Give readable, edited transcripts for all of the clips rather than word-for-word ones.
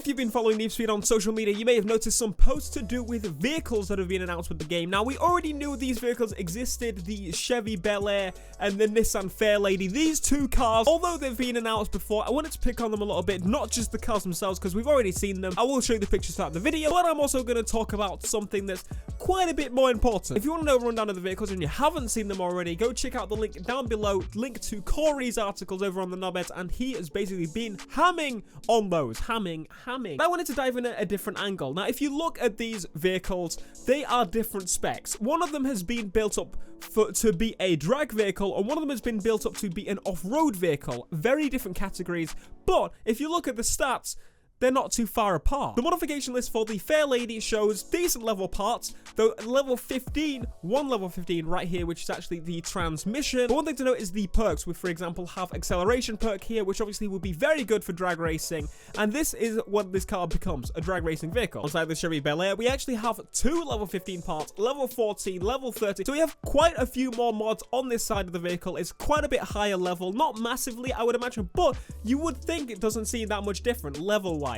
If you've been following Need for Speed on social media, you may have noticed some posts to do with vehicles that have been announced with the game. Now, we already knew these vehicles existed, the Chevy Bel Air and the Nissan Fairlady. These two cars, although they've been announced before, I wanted to pick on them a little bit, not just the cars themselves, because we've already seen them. I will show you the pictures throughout the video, but I'm also going to talk about something that's quite a bit more important. If you want to know a rundown of the vehicles and you haven't seen them already, go check out the link down below, link to Corey's articles over on the Knobheads, and he has basically been hamming on those. Hamming. I wanted to dive in at a different angle. Now, if you look at these vehicles, they are different specs. One of them has been built up to be a drag vehicle, and one of them has been built up to be an off-road vehicle. Very different categories, but if you look at the stats, they're not too far apart. The modification list for the Fairlady shows decent level parts, though level 15, one level 15 right here, which is actually the transmission. But one thing to note is the perks. We, for example, have acceleration perk here, which obviously will be very good for drag racing, and this is what this car becomes, a drag racing vehicle. Inside the Chevy Bel Air, we actually have two level 15 parts, level 14, level 30, so we have quite a few more mods on this side of the vehicle. It's quite a bit higher level, not massively, I would imagine, but you would think it doesn't seem that much different level-wise.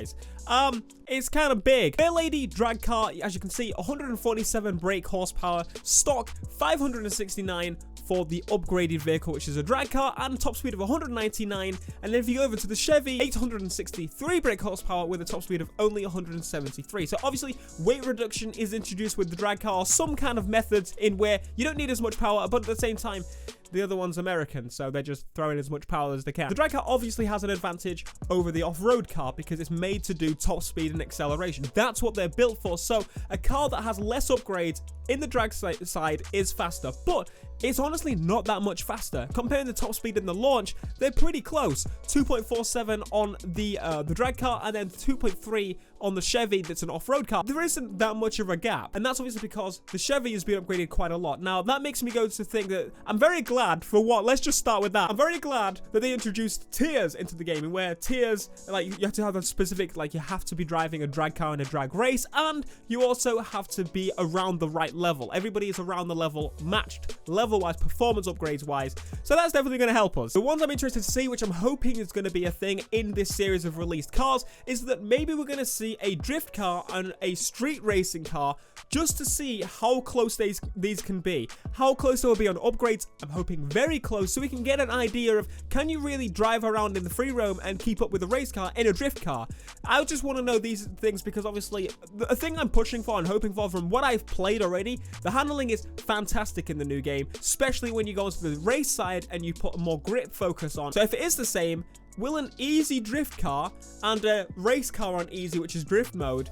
It's kind of big. Fairlady drag car, as you can see, 147 brake horsepower, stock 569 for the upgraded vehicle, which is a drag car, and top speed of 199. And then if you go over to the Chevy, 863 brake horsepower with a top speed of only 173. So obviously weight reduction is introduced with the drag car, some kind of methods in where you don't need as much power, but at the same time the other one's American, so they're just throwing as much power as they can. The drag car obviously has an advantage over the off-road car because it's made to do top speed and acceleration. That's what they're built for. So a car that has less upgrades in the drag side is faster, but it's honestly not that much faster. Comparing the top speed and the launch, they're pretty close. 2.47 on the drag car, and then 2.3 on the Chevy that's an off-road car. There isn't that much of a gap, and that's obviously because the Chevy has been upgraded quite a lot. Now, that makes me go to think that I'm very glad for what? Let's just start with that. I'm very glad that they introduced tiers into the game, where tiers, like, you have to have a specific, like, you have to be driving a drag car in a drag race, and you also have to be around the right level. Everybody is around the level, matched level-wise, performance upgrades-wise, so that's definitely going to help us. The ones I'm interested to see, which I'm hoping is going to be a thing in this series of released cars, is that maybe we're going to see a drift car and a street racing car, just to see how close these can be. How close they will be on upgrades. I'm hoping very close, so we can get an idea of, can you really drive around in the free roam and keep up with a race car in a drift car? I just want to know these things because obviously the thing I'm pushing for and hoping for from what I've played already, the handling is fantastic in the new game, especially when you go to the race side and you put a more grip focus on. So if it is the same, will an easy drift car and a race car on easy, which is drift mode,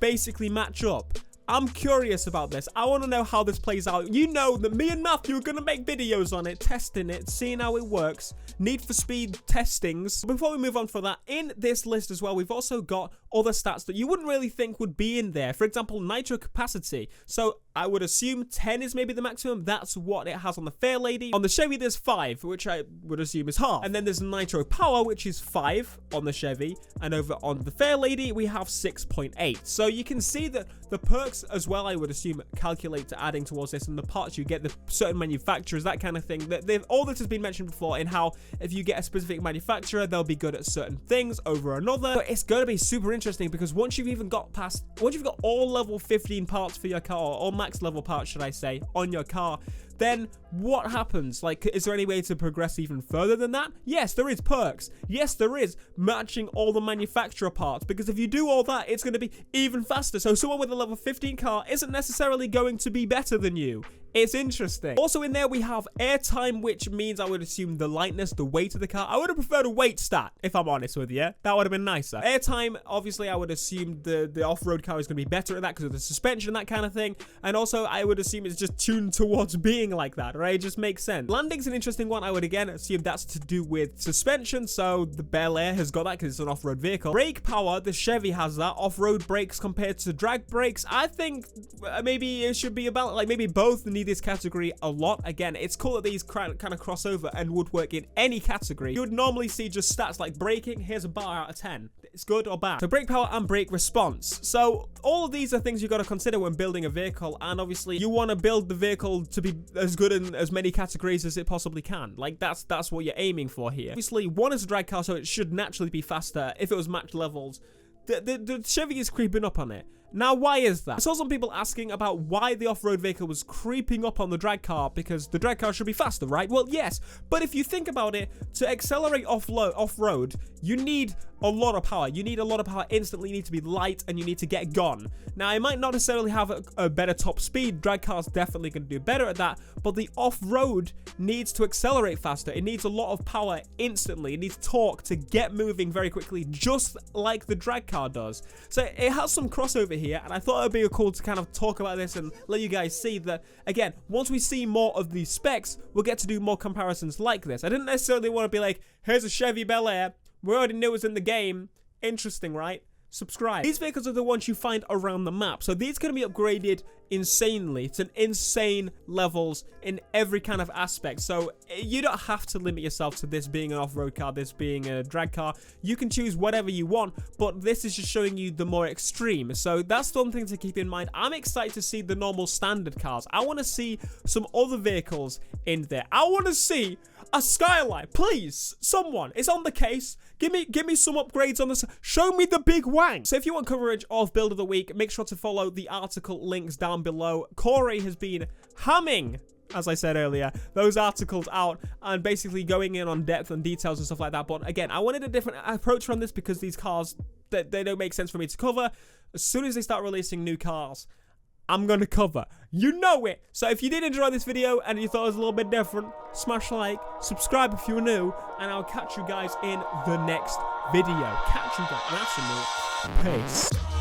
basically match up? I'm curious about this. I want to know how this plays out. You know that me and Matthew are going to make videos on it, testing it, seeing how it works. Need for Speed testings. Before we move on for that, in this list as well, we've also got other stats that you wouldn't really think would be in there. For example, nitro capacity. So I would assume 10 is maybe the maximum. That's what it has on the Fairlady. On the Chevy, there's 5, which I would assume is half. And then there's nitro power, which is 5 on the Chevy. And over on the Fairlady, we have 6.8. So you can see that the perks as well, I would assume, calculate to adding towards this, and the parts you get, the certain manufacturers, that kind of thing. All this has been mentioned before in how if you get a specific manufacturer, they'll be good at certain things over another. But it's going to be super interesting because once you've got all level 15 parts for your car, or max level parts, should I say, on your car, then what happens? Like, is there any way to progress even further than that? Yes, there is perks. Yes, there is matching all the manufacturer parts, because if you do all that, it's going to be even faster. So someone with a level 15 car isn't necessarily going to be better than you. It's interesting. Also in there, we have airtime, which means I would assume the lightness, the weight of the car. I would have preferred a weight stat, if I'm honest with you. That would have been nicer. Airtime, obviously, I would assume the off-road car is going to be better at that because of the suspension and that kind of thing. And also, I would assume it's just tuned towards being like that, right? It just makes sense. Landing's an interesting one. I would, again, assume that's to do with suspension. So the Bel Air has got that because it's an off-road vehicle. Brake power, the Chevy has that. Off-road brakes compared to drag brakes. I think maybe it should be about, like, maybe both need this category a lot. Again, it's cool that these kind of cross over and would work in any category. You would normally see just stats like braking. Here's a bar out of 10. It's good or bad. So brake power and brake response. So all of these are things you got to consider when building a vehicle, and obviously you want to build the vehicle to be as good in as many categories as it possibly can. Like that's what you're aiming for here. Obviously, one is a drag car, so it should naturally be faster if it was matched levels. the Chevy is creeping up on it. Now, why is that? I saw some people asking about why the off-road vehicle was creeping up on the drag car, because the drag car should be faster, right? Well, yes, but if you think about it, to accelerate off-road, you need a lot of power. You need a lot of power instantly. You need to be light, and you need to get gone. Now, it might not necessarily have a better top speed. Drag car's definitely going to do better at that, but the off-road needs to accelerate faster. It needs a lot of power instantly. It needs torque to get moving very quickly, just like the drag car does. So it has some crossover here, and I thought it would be cool to kind of talk about this and let you guys see that, again, once we see more of these specs, we'll get to do more comparisons like this. I didn't necessarily want to be like, here's a Chevy Bel Air, we already knew it was in the game. Interesting, right? Subscribe. These vehicles are the ones you find around the map, so these can be upgraded insanely. It's an insane levels in every kind of aspect, so you don't have to limit yourself to this being an off-road car, this being a drag car. You can choose whatever you want, but this is just showing you the more extreme, so that's one thing to keep in mind. I'm excited to see the normal standard cars. I want to see some other vehicles in there. I want to see a Skyline, please, someone. It's on the case. Give me some upgrades on this. Show me the big wang. So if you want coverage of Build of the Week, make sure to follow the article links down below. Corey has been hamming, as I said earlier, those articles out and basically going in on depth and details and stuff like that. But again, I wanted a different approach from this because these cars, they don't make sense for me to cover. As soon as they start releasing new cars, I'm going to cover. You know it. So if you did enjoy this video and you thought it was a little bit different, smash like, subscribe if you're new, and I'll catch you guys in the next video. Catch you guys. Peace.